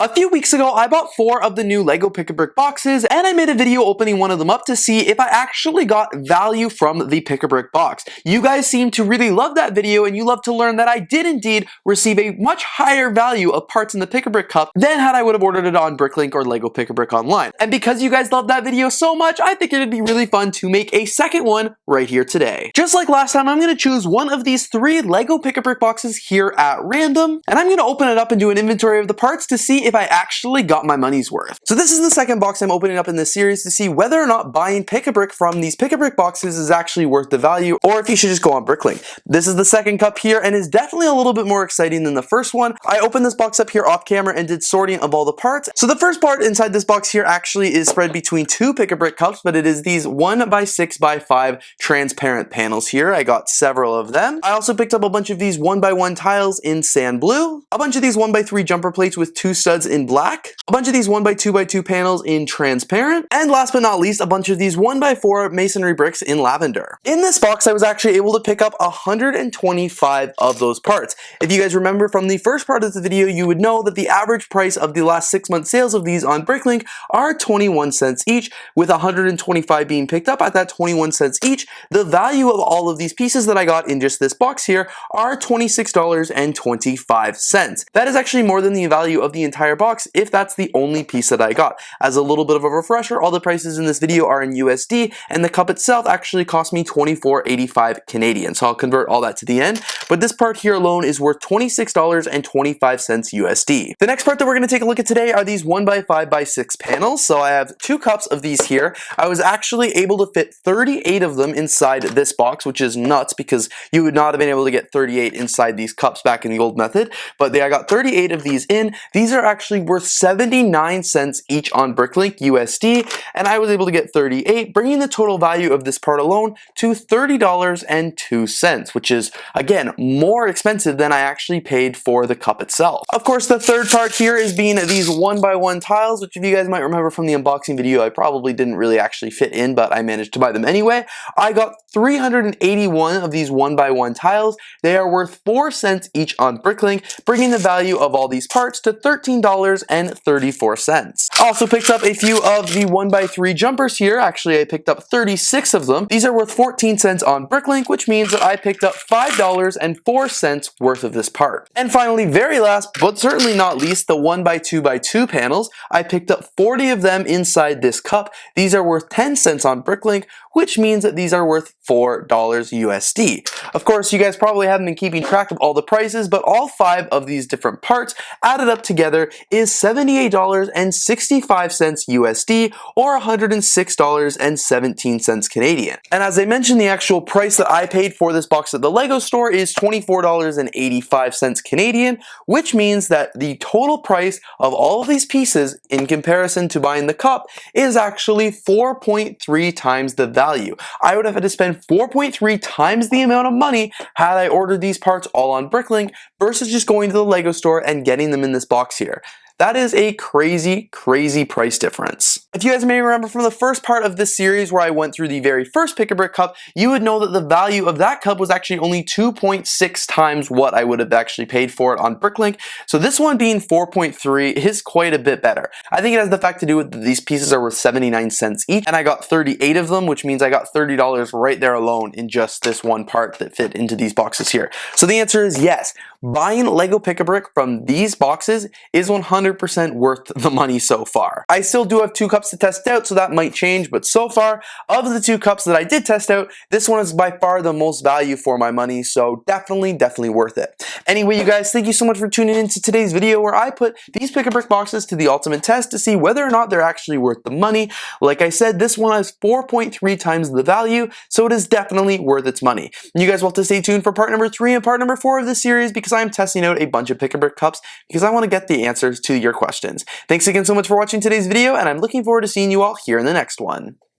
A few weeks ago, I bought 4 of the new LEGO Pick-a-Brick boxes, and I made a video opening one of them up to see if I actually got value from the Pick-a-Brick box. You guys seem to really love that video, and you love to learn that I did indeed receive a much higher value of parts in the Pick-a-Brick cup than had I would have ordered it on BrickLink or LEGO Pick-a-Brick online. And because you guys love that video so much, I think it'd be really fun to make a second one right here today. Just like last time, I'm going to choose one of these 3 LEGO Pick-a-Brick boxes here at random, and I'm going to open it up and do an inventory of the parts to see if I actually got my money's worth. So this is the second box I'm opening up in this series to see whether or not buying Pick-a-Brick from these Pick-a-Brick boxes is actually worth the value, or if you should just go on BrickLink. This is the second cup here and is definitely a little bit more exciting than the first one. I opened this box up here off camera and did sorting of all the parts. So the first part inside this box here actually is spread between 2 Pick-a-Brick cups, but it is these 1x6x5 transparent panels here. I got several of them. I also picked up a bunch of these 1x1 tiles in sand blue, a bunch of these 1x3 jumper plates with 2 studs in black, a bunch of these 1x2x2 panels in transparent, and last but not least, a bunch of these 1x4 masonry bricks in lavender. In this box, I was actually able to pick up 125 of those parts. If you guys remember from the first part of the video, you would know that the average price of the last 6-month sales of these on BrickLink are 21 cents each, with 125 being picked up at that 21 cents each. The value of all of these pieces that I got in just this box here are $26.25. That is actually more than the value of the entire box if that's the only piece that I got. As a little bit of a refresher, all the prices in this video are in USD, and the cup itself actually cost me 24.85 Canadian. So I'll convert all that to the end, but this part here alone is worth $26.25 USD. The next part that we're going to take a look at today are these 1x5x6 panels. So I have 2 cups of these here. I was actually able to fit 38 of them inside this box, which is nuts because you would not have been able to get 38 inside these cups back in the old method, but I got 38 of these in. These are actually worth 79 cents each on BrickLink USD, and I was able to get 38, bringing the total value of this part alone to $30.02, which is, again, more expensive than I actually paid for the cup itself. Of course, the third part here is being these 1x1 tiles, which if you guys might remember from the unboxing video, I probably didn't really actually fit in, but I managed to buy them anyway. I got 381 of these 1x1 tiles. They are worth 4 cents each on BrickLink, bringing the value of all these parts to $13.34. I also picked up a few of the 1x3 jumpers here. Actually, I picked up 36 of them. These are worth 14 cents on BrickLink, which means that I picked up $5.04 worth of this part. And finally, very last, but certainly not least, the 1x2x2 panels. I picked up 40 of them inside this cup. These are worth 10 cents on BrickLink, which means that these are worth $4 USD. Of course, you guys probably haven't been keeping track of all the prices, but all 5 of these different parts added up together is $78.65 USD, or $106.17 Canadian. And as I mentioned, the actual price that I paid for this box at the LEGO store is $24.85 Canadian, which means that the total price of all of these pieces in comparison to buying the cup is actually 4.3 times the value. I would have had to spend 4.3 times the amount of money had I ordered these parts all on BrickLink versus just going to the LEGO store and getting them in this box here. That is a crazy, crazy price difference. If you guys may remember from the first part of this series where I went through the very first Pick-a-Brick cup, you would know that the value of that cup was actually only 2.6 times what I would have actually paid for it on BrickLink. So this one being 4.3 is quite a bit better. I think it has the fact to do with these pieces are worth 79 cents each, and I got 38 of them, which means I got $30 right there alone in just this one part that fit into these boxes here. So the answer is yes. Buying LEGO Pick-a-Brick from these boxes is 100% worth the money so far. I still do have 2 cups to test out, so that might change, but so far, of the 2 cups that I did test out, this one is by far the most value for my money, so definitely worth it. Anyway, you guys, thank you so much for tuning into today's video where I put these Pick-a-Brick boxes to the ultimate test to see whether or not they're actually worth the money. Like I said, this one has 4.3 times the value, so it is definitely worth its money. You guys will have to stay tuned for part number 3 and part number 4 of this series because I'm testing out a bunch of Pick-a-Brick cups because I want to get the answers to your questions. Thanks again so much for watching today's video, and I'm looking forward to seeing you all here in the next one.